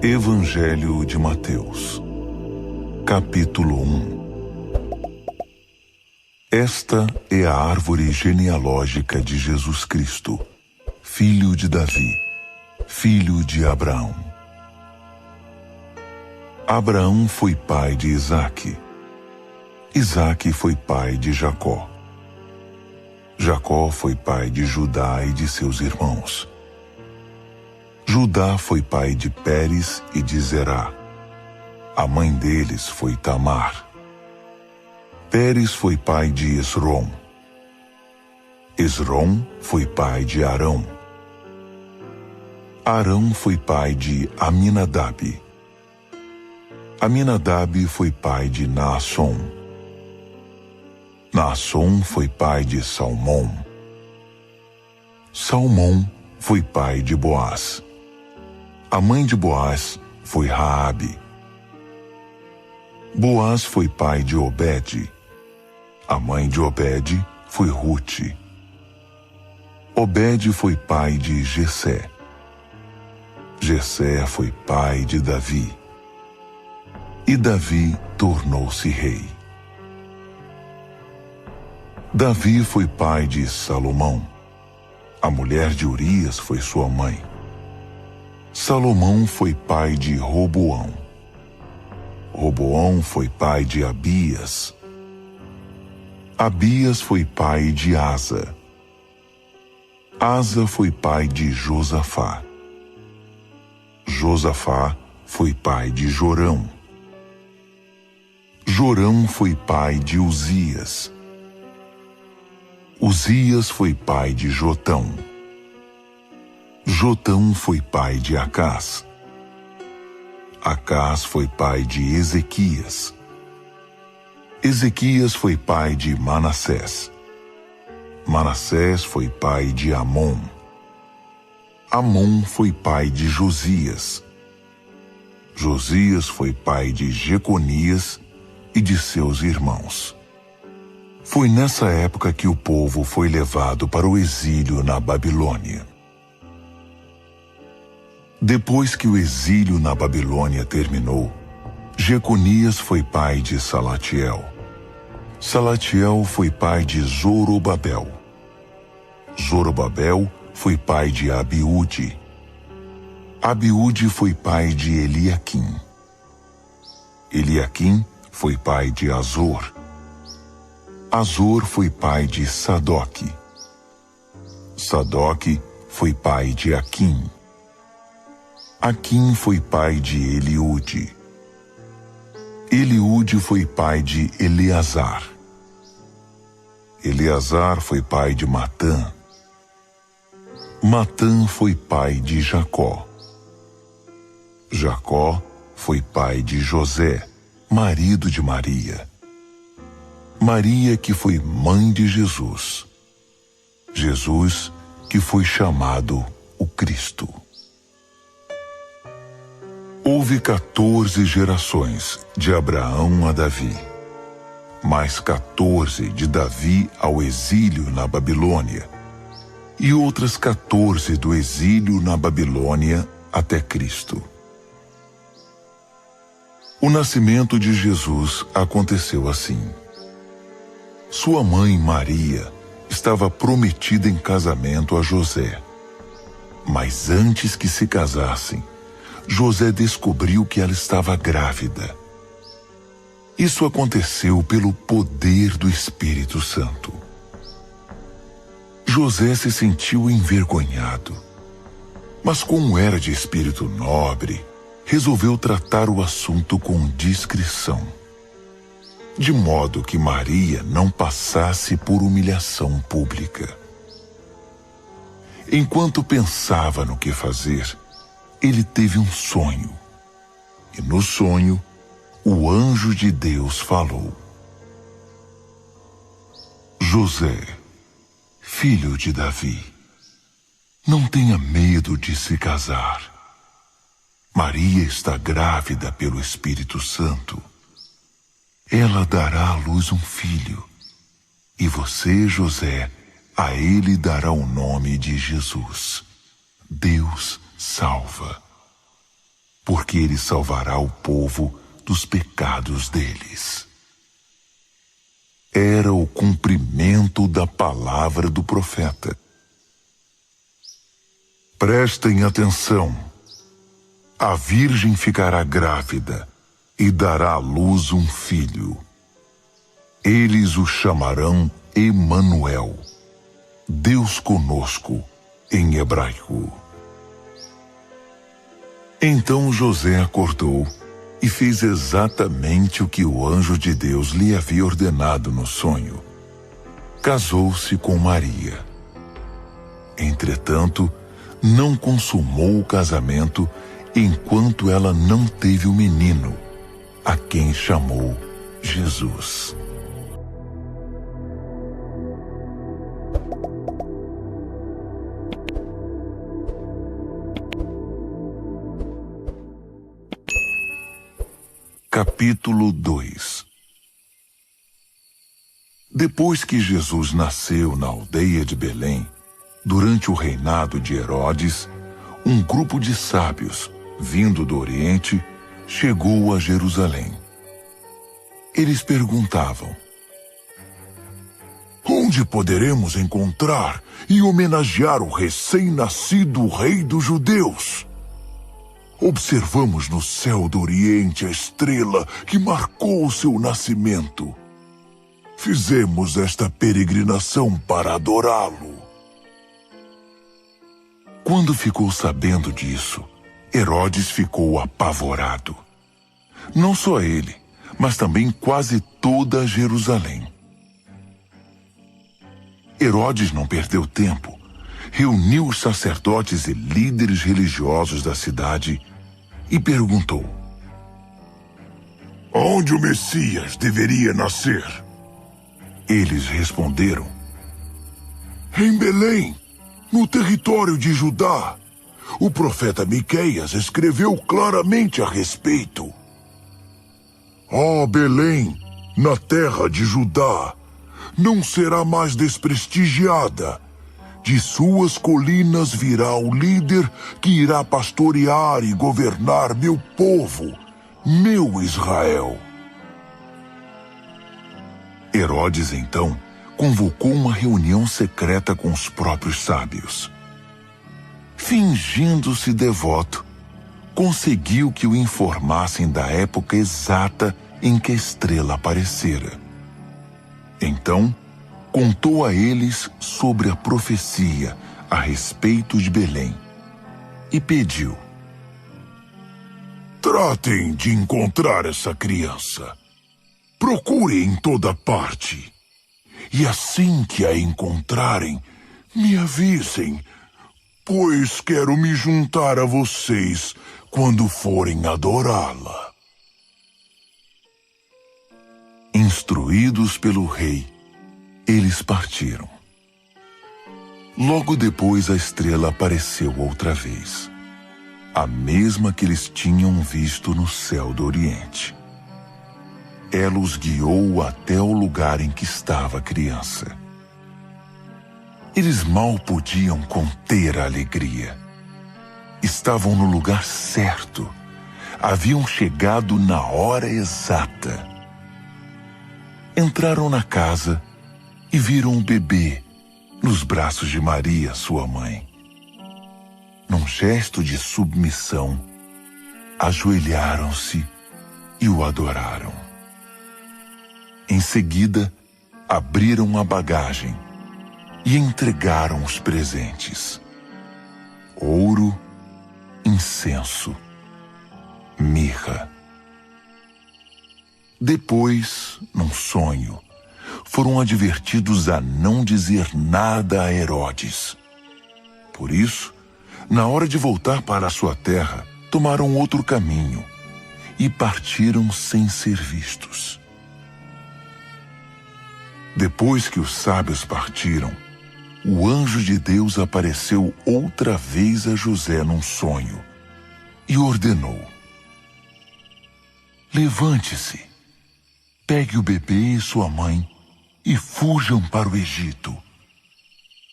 Evangelho de Mateus, capítulo 1. Esta é a árvore genealógica de Jesus Cristo, filho de Davi, filho de Abraão. Abraão foi pai de Isaque. Isaque foi pai de Jacó. Jacó foi pai de Judá e de seus irmãos. Judá foi pai de Pérez e de Zerá. A mãe deles foi Tamar. Pérez foi pai de Esrom. Esrom foi pai de Arão. Arão foi pai de Aminadab. Aminadab foi pai de Naasson. Naasson foi pai de Salmão. Salmão foi pai de Boaz. A mãe de Boaz foi Raabe. Boaz foi pai de Obed. A mãe de Obed foi Rute. Obed foi pai de Jessé. Jessé foi pai de Davi. E Davi tornou-se rei. Davi foi pai de Salomão. A mulher de Urias foi sua mãe. Salomão foi pai de Roboão. Roboão foi pai de Abias. Abias foi pai de Asa. Asa foi pai de Josafá. Josafá foi pai de Jorão. Jorão foi pai de Uzias. Uzias foi pai de Jotão. Jotão foi pai de Acás. Acás foi pai de Ezequias. Ezequias foi pai de Manassés. Manassés foi pai de Amon. Amon foi pai de Josias. Josias foi pai de Jeconias e de seus irmãos. Foi nessa época que o povo foi levado para o exílio na Babilônia. Depois que o exílio na Babilônia terminou, Jeconias foi pai de Salatiel. Salatiel foi pai de Zorobabel. Zorobabel foi pai de Abiúde. Abiúde foi pai de Eliaquim. Eliaquim foi pai de Azor. Azor foi pai de Sadoque. Sadoque foi pai de Aquim. Aquim foi pai de Eliúde. Eliúde foi pai de Eleazar. Eleazar foi pai de Matã. Matã foi pai de Jacó. Jacó foi pai de José, marido de Maria. Maria que foi mãe de Jesus. Jesus que foi chamado o Cristo. Houve 14 gerações de Abraão a Davi, mais 14 de Davi ao exílio na Babilônia, e outras 14 do exílio na Babilônia até Cristo. O nascimento de Jesus aconteceu assim. Sua mãe Maria estava prometida em casamento a José, mas antes que se casassem, José descobriu que ela estava grávida. Isso aconteceu pelo poder do Espírito Santo. José se sentiu envergonhado, mas como era de espírito nobre, resolveu tratar o assunto com discrição, de modo que Maria não passasse por humilhação pública. Enquanto pensava no que fazer, ele teve um sonho, e no sonho, o anjo de Deus falou: José, filho de Davi, não tenha medo de se casar. Maria está grávida pelo Espírito Santo. Ela dará à luz um filho, e você, José, a ele dará o nome de Jesus. Deus salva. porque ele salvará o povo dos pecados deles. Era o cumprimento da palavra do profeta. Prestem atenção. A virgem ficará grávida e dará à luz um filho. Eles o chamarão Emanuel, Deus conosco, em hebraico. Então José acordou e fez exatamente o que o anjo de Deus lhe havia ordenado no sonho. Casou-se com Maria. Entretanto, não consumou o casamento enquanto ela não teve o menino, a quem chamou Jesus. Capítulo 2. Depois que Jesus nasceu na aldeia de Belém, durante o reinado de Herodes, um grupo de sábios, vindo do Oriente, chegou a Jerusalém. Eles perguntavam: onde poderemos encontrar e homenagear o recém-nascido rei dos judeus? Observamos no céu do Oriente a estrela que marcou o seu nascimento. Fizemos esta peregrinação para adorá-lo. Quando ficou sabendo disso, Herodes ficou apavorado. Não só ele, mas também quase toda Jerusalém. Herodes não perdeu tempo. Reuniu os sacerdotes e líderes religiosos da cidade e perguntou: onde o Messias deveria nascer? Eles responderam: em Belém, no território de Judá. O profeta Miqueias escreveu claramente a respeito. Ó Belém, na terra de Judá, não será mais desprestigiada. De suas colinas virá o líder que irá pastorear e governar meu povo, meu Israel. Herodes, então, convocou uma reunião secreta com os próprios sábios. Fingindo-se devoto, conseguiu que o informassem da época exata em que a estrela aparecera. Então, contou a eles sobre a profecia a respeito de Belém e pediu: tratem de encontrar essa criança. Procurem em toda parte. E assim que a encontrarem, me avisem, pois quero me juntar a vocês quando forem adorá-la. Instruídos pelo rei, eles partiram. Logo depois a estrela apareceu outra vez, a mesma que eles tinham visto no céu do Oriente. Ela os guiou até o lugar em que estava a criança. Eles mal podiam conter a alegria. Estavam no lugar certo. Haviam chegado na hora exata. Entraram na casa e viram o bebê nos braços de Maria, sua mãe. Num gesto de submissão, ajoelharam-se e o adoraram. Em seguida, abriram a bagagem e entregaram os presentes: ouro, incenso, mirra. Depois, num sonho, foram advertidos a não dizer nada a Herodes. Por isso, na hora de voltar para a sua terra, tomaram outro caminho e partiram sem ser vistos. Depois que os sábios partiram, o anjo de Deus apareceu outra vez a José num sonho e ordenou: levante-se, pegue o bebê e sua mãe e fujam para o Egito.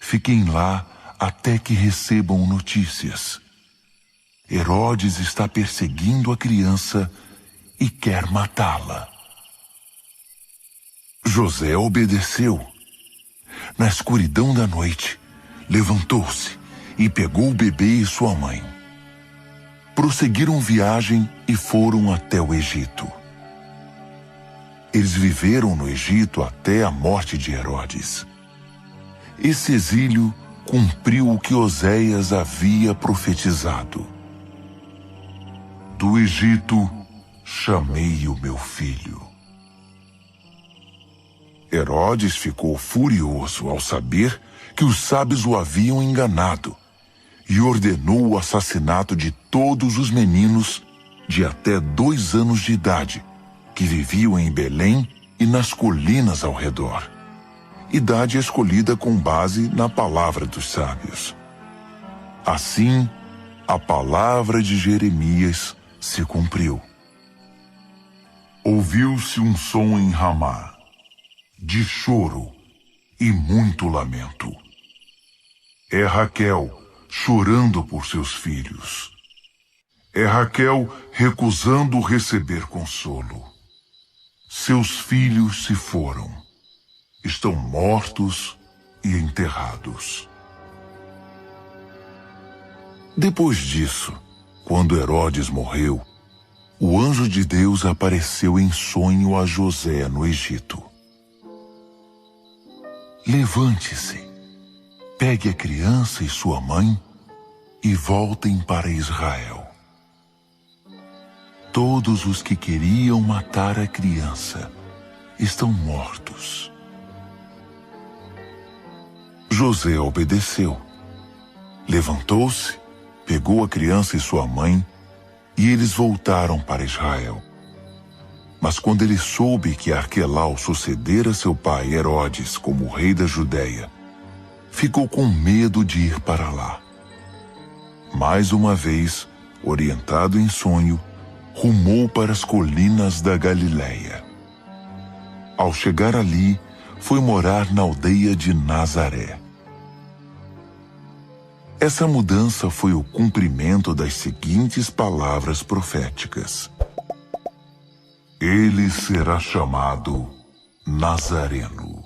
Fiquem lá até que recebam notícias. Herodes está perseguindo a criança e quer matá-la. José obedeceu. Na escuridão da noite, levantou-se e pegou o bebê e sua mãe. Prosseguiram viagem e foram até o Egito. Eles viveram no Egito até a morte de Herodes. Esse exílio cumpriu o que Oséias havia profetizado. Do Egito chamei o meu filho. Herodes ficou furioso ao saber que os sábios o haviam enganado e ordenou o assassinato de todos os meninos de até 2 anos de idade que viviam em Belém e nas colinas ao redor. Idade escolhida com base na palavra dos sábios. Assim, a palavra de Jeremias se cumpriu. Ouviu-se um som em Ramá, de choro e muito lamento. É Raquel chorando por seus filhos. É Raquel recusando receber consolo. Seus filhos se foram. Estão mortos e enterrados. Depois disso, quando Herodes morreu, o anjo de Deus apareceu em sonho a José no Egito. Levante-se, pegue a criança e sua mãe e voltem para Israel. Todos os que queriam matar a criança estão mortos. José obedeceu. Levantou-se, pegou a criança e sua mãe e eles voltaram para Israel. Mas quando ele soube que Arquelau sucedera seu pai Herodes como rei da Judéia, ficou com medo de ir para lá. Mais uma vez, orientado em sonho, rumou para as colinas da Galileia. Ao chegar ali, foi morar na aldeia de Nazaré. Essa mudança foi o cumprimento das seguintes palavras proféticas: ele será chamado Nazareno.